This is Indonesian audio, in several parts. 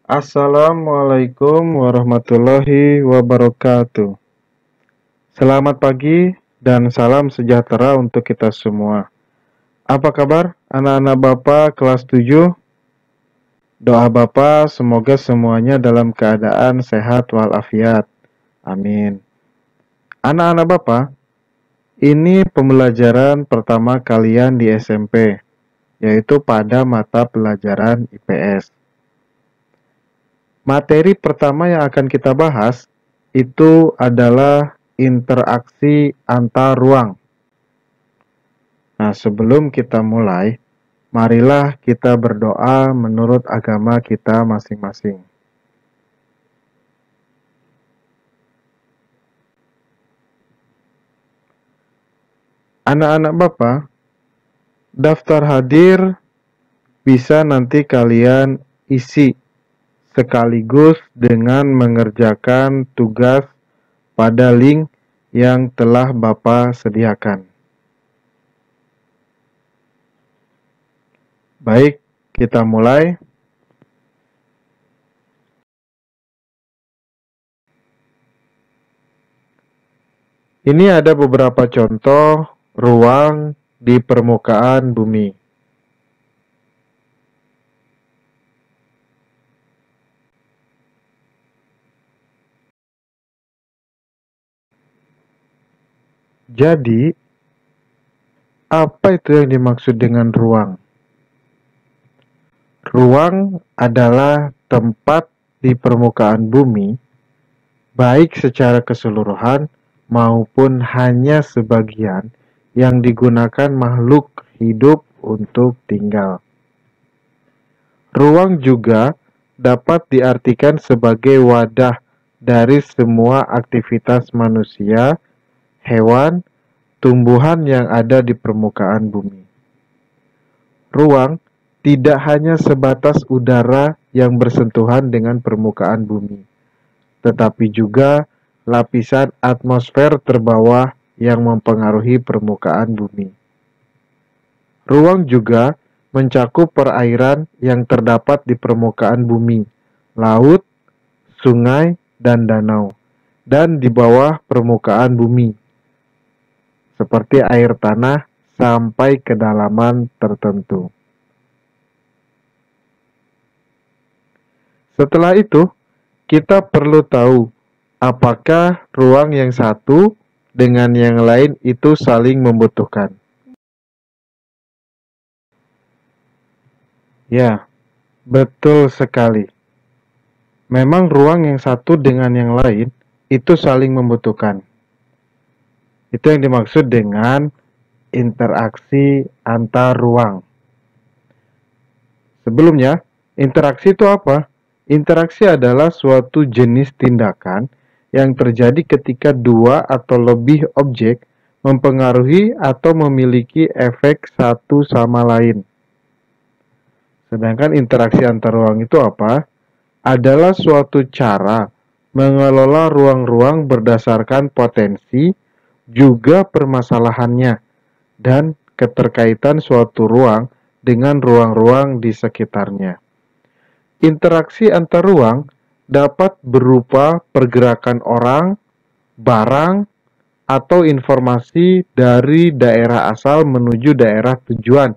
Assalamualaikum warahmatullahi wabarakatuh. Selamat pagi dan salam sejahtera untuk kita semua. Apa kabar anak-anak Bapak kelas 7? Doa Bapak semoga semuanya dalam keadaan sehat walafiat. Amin. Anak-anak Bapak, ini pembelajaran pertama kalian di SMP, yaitu pada mata pelajaran IPS. Materi pertama yang akan kita bahas itu adalah interaksi antar ruang. Nah, sebelum kita mulai, marilah kita berdoa menurut agama kita masing-masing. Anak-anak Bapak, daftar hadir bisa nanti kalian isi sekaligus dengan mengerjakan tugas pada link yang telah Bapak sediakan. Baik, kita mulai. Ini ada beberapa contoh ruang di permukaan bumi. Jadi, apa itu yang dimaksud dengan ruang? Ruang adalah tempat di permukaan bumi, baik secara keseluruhan maupun hanya sebagian yang digunakan makhluk hidup untuk tinggal. Ruang juga dapat diartikan sebagai wadah dari semua aktivitas manusia, hewan, tumbuhan yang ada di permukaan bumi. Ruang tidak hanya sebatas udara yang bersentuhan dengan permukaan bumi, tetapi juga lapisan atmosfer terbawah yang mempengaruhi permukaan bumi. Ruang juga mencakup perairan yang terdapat di permukaan bumi, laut, sungai, dan danau, dan di bawah permukaan bumi, seperti air tanah sampai kedalaman tertentu. Setelah itu, kita perlu tahu apakah ruang yang satu dengan yang lain itu saling membutuhkan. Ya, betul sekali. Memang ruang yang satu dengan yang lain itu saling membutuhkan. Itu yang dimaksud dengan interaksi antar ruang. Sebelumnya, interaksi itu apa? Interaksi adalah suatu jenis tindakan yang terjadi ketika dua atau lebih objek mempengaruhi atau memiliki efek satu sama lain. Sedangkan interaksi antar ruang itu apa? Adalah suatu cara mengelola ruang-ruang berdasarkan potensi, juga permasalahannya, dan keterkaitan suatu ruang dengan ruang-ruang di sekitarnya. Interaksi antar ruang dapat berupa pergerakan orang, barang, atau informasi dari daerah asal menuju daerah tujuan,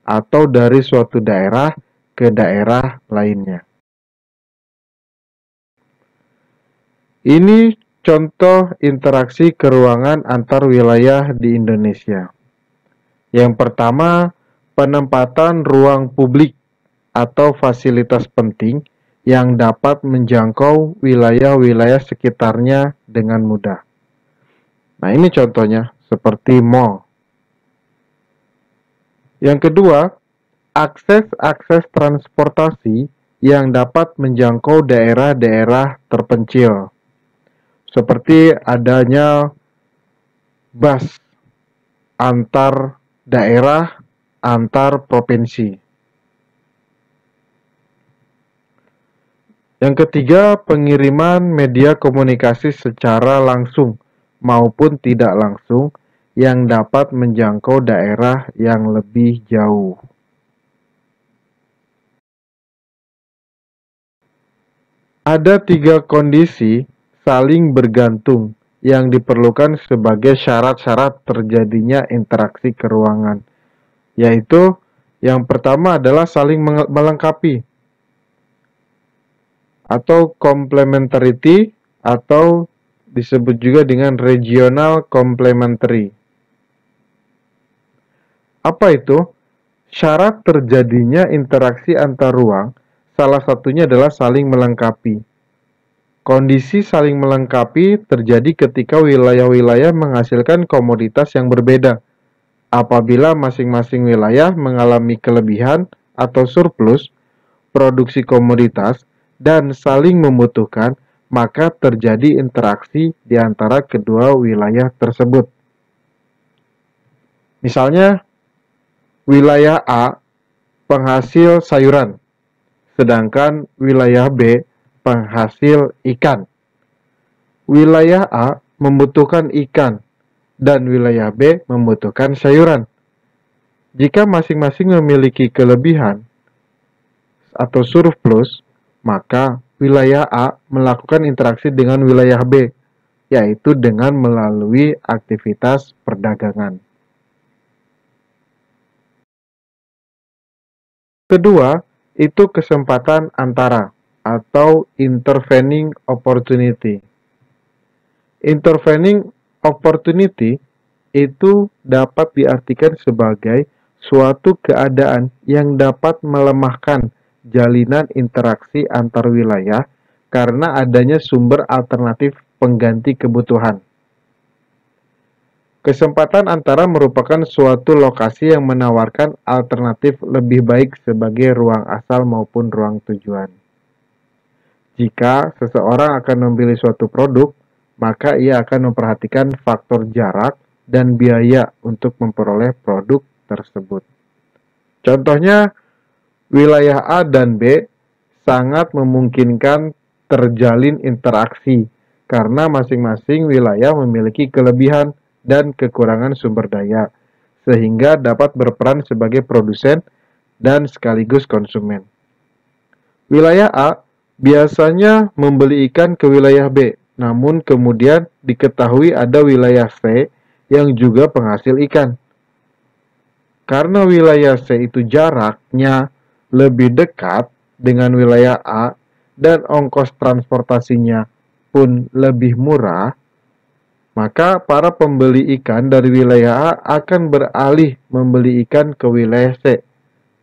atau dari suatu daerah ke daerah lainnya. Ini contoh interaksi keruangan antar wilayah di Indonesia. Yang pertama, penempatan ruang publik atau fasilitas penting yang dapat menjangkau wilayah-wilayah sekitarnya dengan mudah. Nah, ini contohnya seperti mall. Yang kedua, akses transportasi yang dapat menjangkau daerah-daerah terpencil. Seperti adanya bus antar daerah, antar provinsi. Yang ketiga, pengiriman media komunikasi secara langsung maupun tidak langsung yang dapat menjangkau daerah yang lebih jauh. Ada 3 kondisi saling bergantung yang diperlukan sebagai syarat-syarat terjadinya interaksi keruangan, yaitu yang pertama adalah saling melengkapi atau complementarity atau disebut juga dengan regional complementary. Apa itu? Syarat terjadinya interaksi antar ruang, salah satunya adalah saling melengkapi. Kondisi saling melengkapi terjadi ketika wilayah-wilayah menghasilkan komoditas yang berbeda. Apabila masing-masing wilayah mengalami kelebihan atau surplus produksi komoditas dan saling membutuhkan, maka terjadi interaksi di antara kedua wilayah tersebut. Misalnya, wilayah A penghasil sayuran, sedangkan wilayah B penghasil ikan. Wilayah A membutuhkan ikan dan wilayah B membutuhkan sayuran. Jika masing-masing memiliki kelebihan atau surplus, maka wilayah A melakukan interaksi dengan wilayah B, yaitu dengan melalui aktivitas perdagangan. Kedua, itu kesempatan antara atau intervening opportunity. Intervening opportunity itu dapat diartikan sebagai suatu keadaan yang dapat melemahkan jalinan interaksi antar wilayah karena adanya sumber alternatif pengganti kebutuhan. Kesempatan antara merupakan suatu lokasi yang menawarkan alternatif lebih baik sebagai ruang asal maupun ruang tujuan. Jika seseorang akan membeli suatu produk, maka ia akan memperhatikan faktor jarak dan biaya untuk memperoleh produk tersebut. Contohnya, wilayah A dan B sangat memungkinkan terjalin interaksi karena masing-masing wilayah memiliki kelebihan dan kekurangan sumber daya, sehingga dapat berperan sebagai produsen dan sekaligus konsumen. Wilayah A biasanya membeli ikan ke wilayah B, namun kemudian diketahui ada wilayah C yang juga penghasil ikan. Karena wilayah C itu jaraknya lebih dekat dengan wilayah A dan ongkos transportasinya pun lebih murah, maka para pembeli ikan dari wilayah A akan beralih membeli ikan ke wilayah C.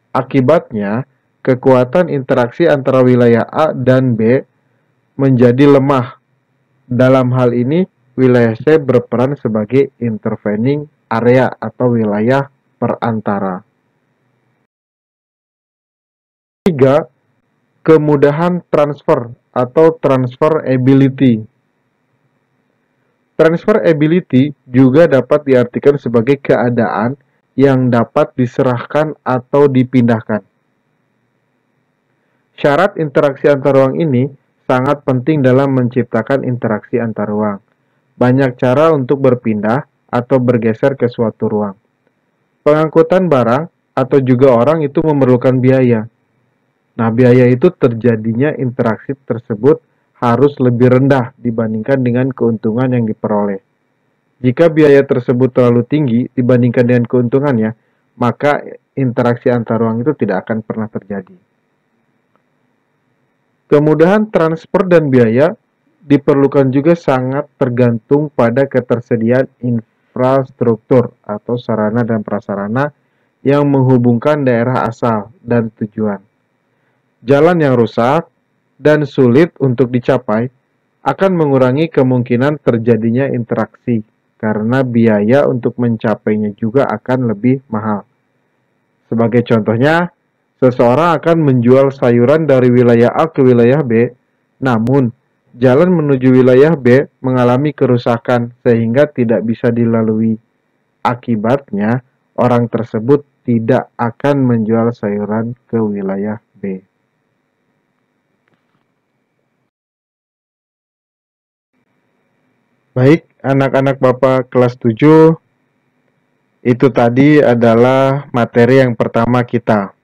Akibatnya, kekuatan interaksi antara wilayah A dan B menjadi lemah. Dalam hal ini, wilayah C berperan sebagai intervening area atau wilayah perantara. 3. Kemudahan transfer atau transferability. Transferability juga dapat diartikan sebagai keadaan yang dapat diserahkan atau dipindahkan. Syarat interaksi antar ruang ini sangat penting dalam menciptakan interaksi antar ruang. Banyak cara untuk berpindah atau bergeser ke suatu ruang. Pengangkutan barang atau juga orang itu memerlukan biaya. Nah, biaya itu terjadinya interaksi tersebut harus lebih rendah dibandingkan dengan keuntungan yang diperoleh. Jika biaya tersebut terlalu tinggi dibandingkan dengan keuntungannya, maka interaksi antar ruang itu tidak akan pernah terjadi. Kemudahan transfer dan biaya diperlukan juga sangat tergantung pada ketersediaan infrastruktur atau sarana dan prasarana yang menghubungkan daerah asal dan tujuan. Jalan yang rusak dan sulit untuk dicapai akan mengurangi kemungkinan terjadinya interaksi karena biaya untuk mencapainya juga akan lebih mahal. Sebagai contohnya, seseorang akan menjual sayuran dari wilayah A ke wilayah B, namun jalan menuju wilayah B mengalami kerusakan sehingga tidak bisa dilalui. Akibatnya, orang tersebut tidak akan menjual sayuran ke wilayah B. Baik, anak-anak Bapak kelas 7, itu tadi adalah materi yang pertama kita.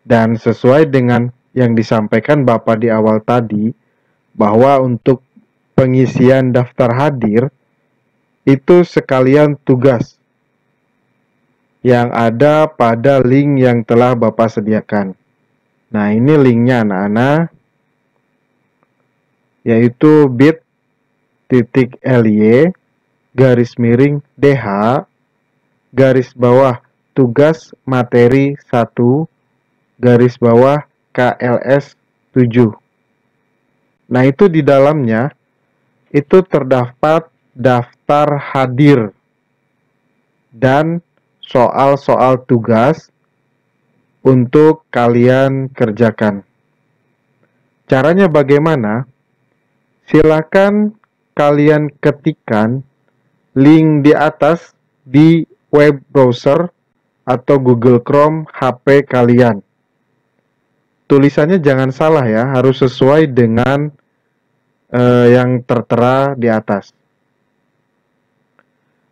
Dan sesuai dengan yang disampaikan Bapak di awal tadi, bahwa untuk pengisian daftar hadir itu sekalian tugas yang ada pada link yang telah Bapak sediakan. Nah, ini linknya anak-anak, yaitu bit.ly/DH garis bawah tugas materi 1 garis bawah KLS 7. Nah, itu di dalamnya itu terdapat daftar hadir dan soal-soal tugas untuk kalian kerjakan. Caranya bagaimana? Silakan kalian ketikkan link di atas di web browser atau Google Chrome HP kalian. Tulisannya jangan salah ya, harus sesuai dengan yang tertera di atas.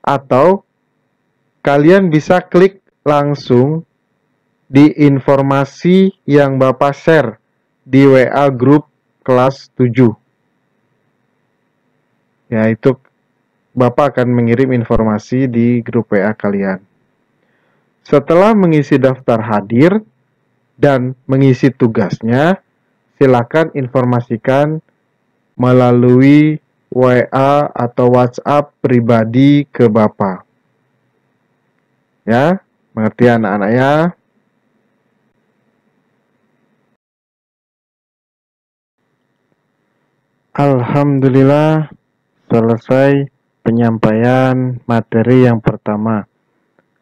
Atau kalian bisa klik langsung di informasi yang Bapak share di WA grup kelas 7. Yaitu Bapak akan mengirim informasi di grup WA kalian. Setelah mengisi daftar hadir dan mengisi tugasnya, silakan informasikan melalui WA atau WhatsApp pribadi ke Bapak. Ya, mengerti anak-anak ya? Alhamdulillah, selesai penyampaian materi yang pertama.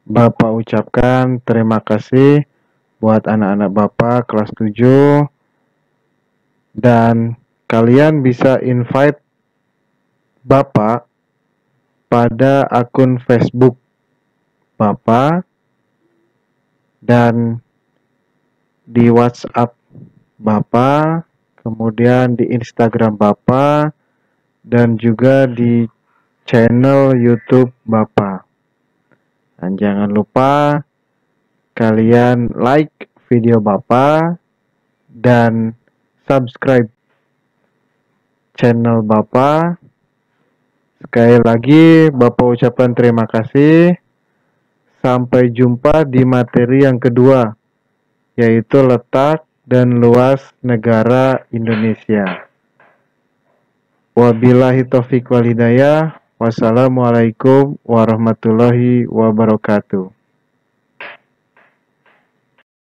Bapak ucapkan terima kasih buat anak-anak Bapak kelas 7, dan kalian bisa invite Bapak pada akun Facebook Bapak dan di WhatsApp Bapak, kemudian di Instagram Bapak, dan juga di channel YouTube Bapak. Dan jangan lupa kalian like video Bapak dan subscribe channel Bapak. Sekali lagi Bapak ucapkan terima kasih. Sampai jumpa di materi yang kedua, yaitu letak dan luas negara Indonesia. Wabillahi taufiq wal hidayah. Wassalamualaikum warahmatullahi wabarakatuh.